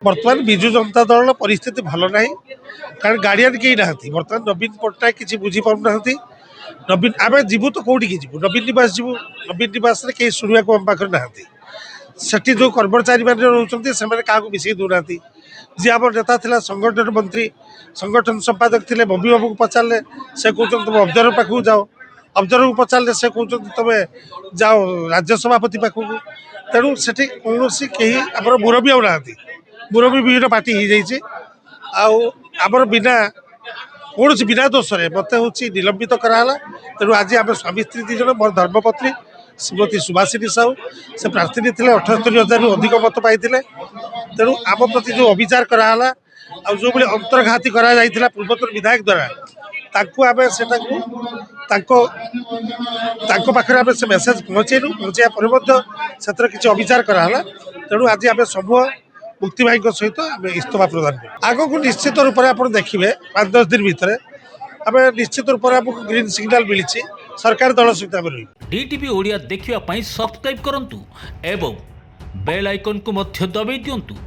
बर्तमान विजु जनता दल परिस्थिति भल ना कारण गार्डियन कहीं ना बर्तमान नवीन पट्टनायक किसी बुझीपार ना नवीन आम जीवु तो कौटी की जीवु नवीन निवास जीवु नवीन निवास कहीं शुणा को आम पाखे ना सेठी जो कर्मचारी मैंने रोचे से क्या मिसई दौना जी आम नेता था संगठन मंत्री संगठन संपादक थे बबी बाबू को पचारे से कहते तुम ऑब्जर्वर पाखक जाओ ऑब्जर्वर को पचारे से कहते तुम जाओ राज्य सभापति पाखक तेणु से कौन कहीं आम मुरबी आउ ना मुरबी विभिन्न पार्टी हो जाइए आमर बिना कौन बिना दोष मत हूँ निलंबित कराला तेणु आज आम स्वामी स्त्री दीज मोर धर्मपत्नी श्रीमती सुभाषिनी साहू से प्रार्थी थे 78,000 रु अधिक मत पाई तेणु आम प्रति जो अविचार कराला जो भाई अंतर्घाती करा पूर्वतन विधायक द्वारा पाखे आम से मेसेज पहुँचेलु पहुँचा से किसी अविचार कराला तेणु आज आम समूह मुक्ति भाई सहित आम इस्तीफा प्रदान कर आग को निश्चित रूप से आप देखिए 5-10 दिन भितर आम निश्चित रूप से आपको ग्रीन सिग्नाल मिली सरकार दल सहित आम रही डीटीवी ओडिया देखिवा पई सब्सक्राइब करंतु एवं बेल आइकन को मध्य दबाई दियंतु।